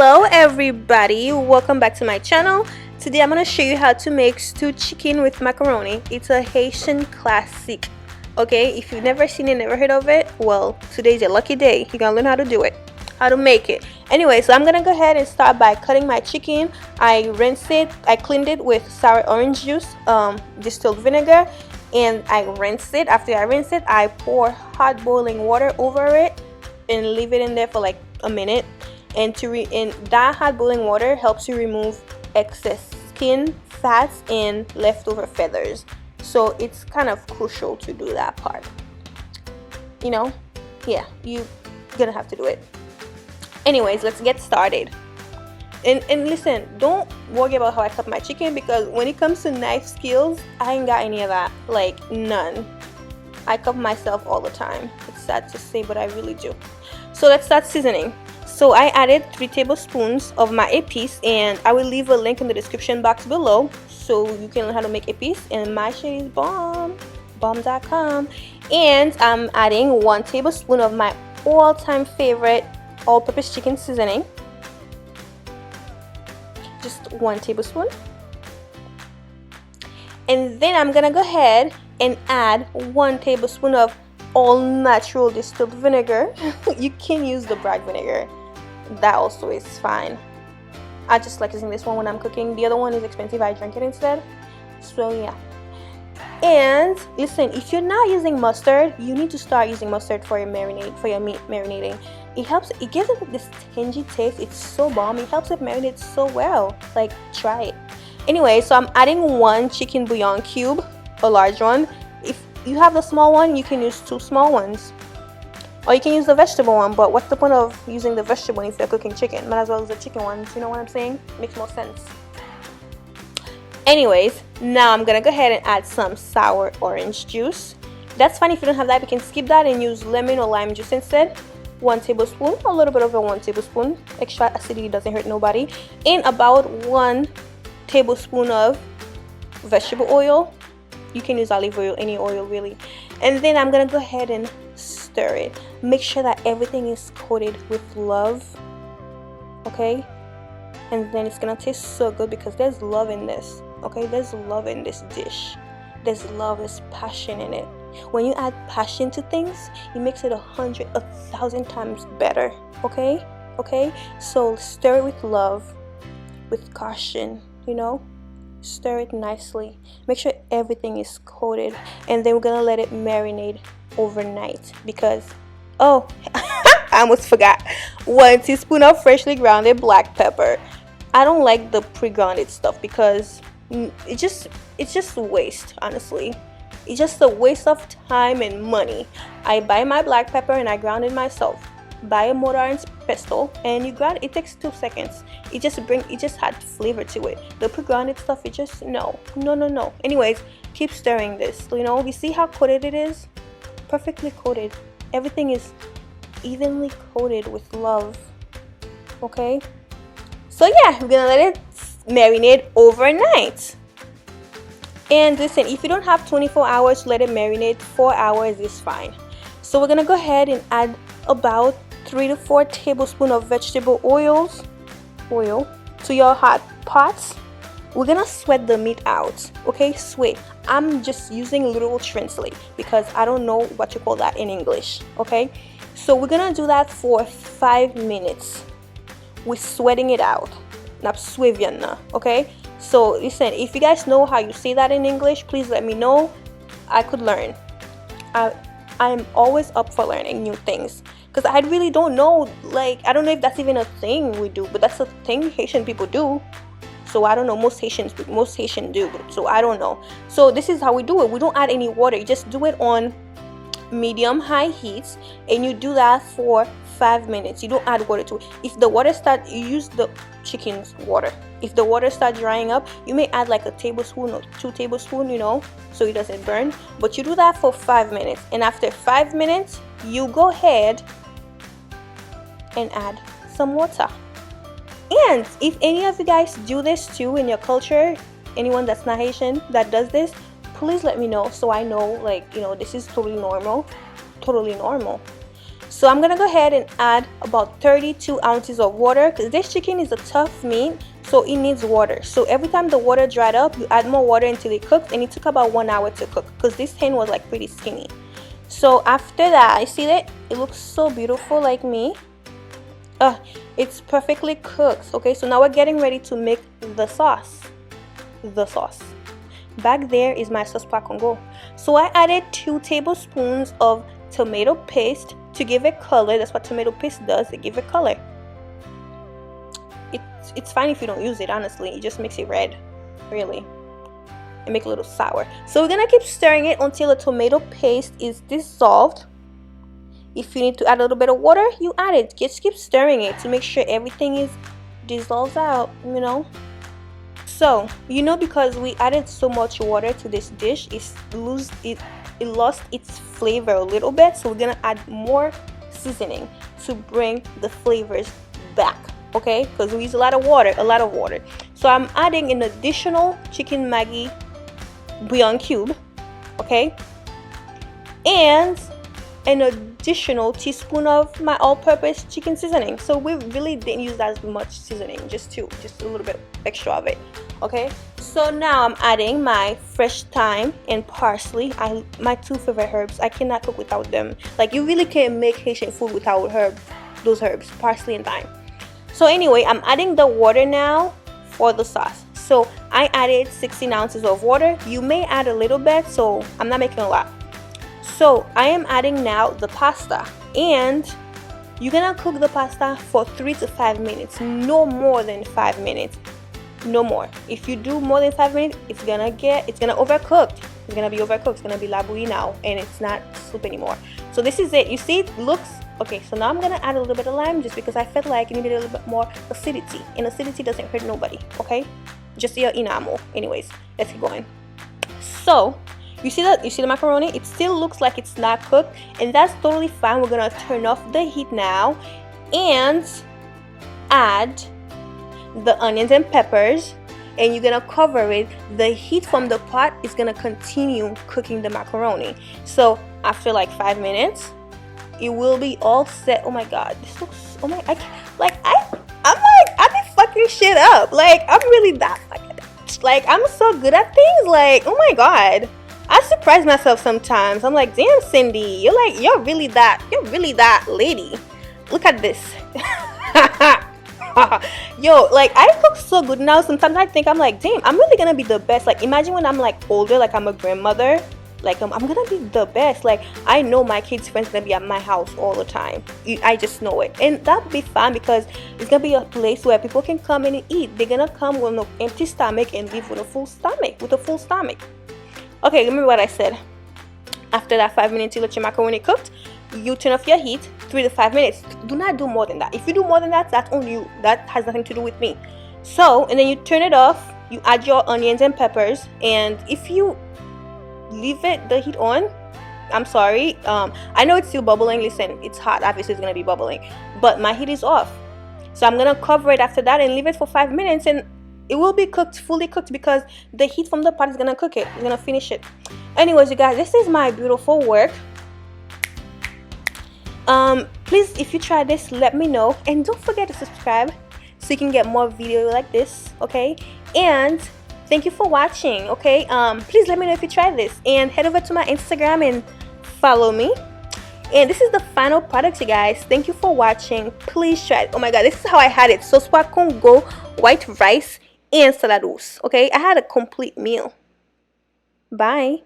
Hello everybody, welcome back to my channel. Today I'm going to show you how to make stewed chicken with macaroni. It's a Haitian classic. Okay, if you've never seen it, never heard of it, well, today's your lucky day. You're gonna learn how to do it, how to make it. Anyway, so I'm gonna go ahead and start by cutting my chicken. I rinsed it, I cleaned it with sour orange juice, distilled vinegar, and I rinsed it. After I rinse it, I pour hot boiling water over it and leave it in there for like a minute. And that hot boiling water helps you remove excess skin, fats, and leftover feathers. So it's kind of crucial to do that part. You know, yeah, you're gonna have to do it. Anyways, let's get started. And listen, don't worry about how I cut my chicken, because when it comes to knife skills, I ain't got any of that, like none. I cut myself all the time. It's sad to say, but I really do. So let's start seasoning. So I added 3 tablespoons of my epis, and I will leave a link in the description box below so you can learn how to make epis. And my shit is bomb.com. And I'm adding 1 tablespoon of my all-time favorite all-purpose chicken seasoning. Just 1 tablespoon. And then I'm gonna go ahead and add 1 tablespoon of all natural distilled vinegar. You can use the black vinegar, that also is fine. I just like using this one when I'm cooking. The other one is expensive, I drink it instead. So yeah. And listen, if you're not using mustard, you need to start using mustard for your marinade, for your meat marinating. It helps, it gives it this tangy taste. It's so bomb. It helps it marinate so well. Like, try it. Anyway, so I'm adding 1 chicken bouillon cube, a large one. If you have the small one, you can use 2 small ones, or you can use the vegetable one. But what's the point of using the vegetable one if you're cooking chicken? Might as well use the chicken ones. You know what I'm saying? Makes more sense. Anyways, now I'm gonna go ahead and add some sour orange juice. That's fine if you don't have that. You can skip that and use lemon or lime juice instead. 1 tablespoon, a little bit over 1 tablespoon. Extra acidity doesn't hurt nobody. And about 1 tablespoon of vegetable oil. You can use olive oil, any oil really. And then I'm gonna go ahead and stir it. Make sure that everything is coated with love, okay? And then it's gonna taste so good because there's love in this, okay? There's love in this dish. There's love, there's passion in it. When you add passion to things, it makes it 100, 1,000 times better, okay? Okay? So stir it with love, with caution, you know? Stir it nicely. Make sure everything is coated, and then we're gonna let it marinate overnight. Because I almost forgot, 1 teaspoon of freshly grounded black pepper. I don't like the pre-grounded stuff because it's just a waste. Honestly, it's just a waste of time and money. I buy my black pepper and I ground it myself. Buy a mortar and pestle and you grind it. It takes 2 seconds. It just had flavor to it. The pre-grounded stuff, it just no. Anyways, keep stirring this. You know, you see how coated it is? Perfectly coated. Everything is evenly coated with love. Okay, so yeah, we're gonna let it marinate overnight. And listen, if you don't have 24 hours to let it marinate, 4 hours is fine. So we're gonna go ahead and add about 3 to 4 tablespoons of vegetable oil to your hot pots. We're gonna sweat the meat out, okay? Sweat. I'm just using literal translate because I don't know what you call that in English, okay? So we're gonna do that for 5 minutes. We're sweating it out. Okay? So listen, if you guys know how you say that in English, please let me know. I could learn. I'm always up for learning new things, because I really don't know, like, I don't know if that's even a thing we do, but that's a thing Haitian people do. So I don't know, most Haitians do, so I don't know. So this is how we do it. We don't add any water. You just do it on medium high heat, and you do that for 5 minutes. You don't add water to it. If the water starts, you use the chicken's water. If the water starts drying up, you may add like a tablespoon or 2 tablespoons, you know, so it doesn't burn. But you do that for 5 minutes, and after 5 minutes, you go ahead and add some water. And if any of you guys do this too in your culture, anyone that's not Haitian that does this, please let me know so I know, like, you know, this is totally normal. So I'm gonna go ahead and add about 32 ounces of water, because this chicken is a tough meat, so it needs water. So every time the water dried up, you add more water until it cooks, and it took about 1 hour to cook because this hen was like pretty skinny. So after that, I see that it looks so beautiful like me. It's perfectly cooked. Okay, so now we're getting ready to make the sauce. Back there is my sauce pas Congo. So I added 2 tablespoons of tomato paste to give it color. That's what tomato paste does, it gives it color. It's fine if you don't use it, honestly. It just makes it red, really, and make it a little sour. So we're gonna keep stirring it until the tomato paste is dissolved. If you need to add a little bit of water, you add it. Just keep stirring it to make sure everything is dissolves out, you know. So because we added so much water to this dish, it lost its flavor a little bit. So we're gonna add more seasoning to bring the flavors back. Okay, because we use a lot of water. So I'm adding an additional chicken Maggi bouillon cube, okay, and an additional teaspoon of my all-purpose chicken seasoning. So we really didn't use as much seasoning, just a little bit extra of it. Okay, so now I'm adding my fresh thyme and parsley, my 2 favorite herbs. I cannot cook without them. Like, you really can't make Haitian food without those herbs, parsley and thyme. So anyway, I'm adding the water now for the sauce. So I added 16 ounces of water. You may add a little bit, so I'm not making a lot. So I am adding now the pasta, and you're gonna cook the pasta for 3 to 5 minutes, no more than 5 minutes, no more. If you do more than 5 minutes, it's gonna overcook. It's gonna be overcooked. It's gonna be la bouillie now, and it's not soup anymore. So this is it. You see, it looks okay. So now I'm gonna add a little bit of lime, just because I felt like it needed a little bit more acidity, and acidity doesn't hurt nobody. Okay, just your enamel. Anyways, let's keep going. So you see the macaroni, it still looks like it's not cooked, and that's totally fine. We're gonna turn off the heat now and add the onions and peppers, and you're gonna cover it. The heat from the pot is gonna continue cooking the macaroni. So after like 5 minutes, it will be all set. Oh my god, this looks, oh my, I'm like, I be fucking shit up. Like, I'm really that fucking, like, I'm so good at things. Like, oh my god, I surprise myself sometimes. I'm like, damn, Cindy, you're really that lady. Look at this. Yo, like, I cook so good now. Sometimes I think, I'm like, damn, I'm really gonna be the best. Like, imagine when I'm like older, like I'm a grandmother, like I'm gonna be the best. Like, I know my kids' friends gonna be at my house all the time. I just know it, and that'll be fun, because it's gonna be a place where people can come in and eat. They're gonna come with an empty stomach and leave with a full stomach. Okay, remember what I said. After that 5 minutes, you let your macaroni cooked. You turn off your heat, 3 to 5 minutes. Do not do more than that. If you do more than that, that's on you. That has nothing to do with me. So, and then you turn it off. You add your onions and peppers. And if you leave the heat on, I'm sorry. I know it's still bubbling. Listen, it's hot. Obviously, it's going to be bubbling. But my heat is off. So I'm going to cover it after that and leave it for 5 minutes. And it will be cooked, fully cooked, because the heat from the pot is going to cook it. It's going to finish it. Anyways, you guys, this is my beautiful work. Please, if you try this, let me know, and don't forget to subscribe so you can get more videos like this. Okay, and thank you for watching. Okay, please let me know if you try this, and head over to my Instagram and follow me. And this is the final product, you guys. Thank you for watching. Please try it. Oh my god, this is how I had it: sauce pas Congo, white rice, and salad russe. Okay, I had a complete meal. Bye.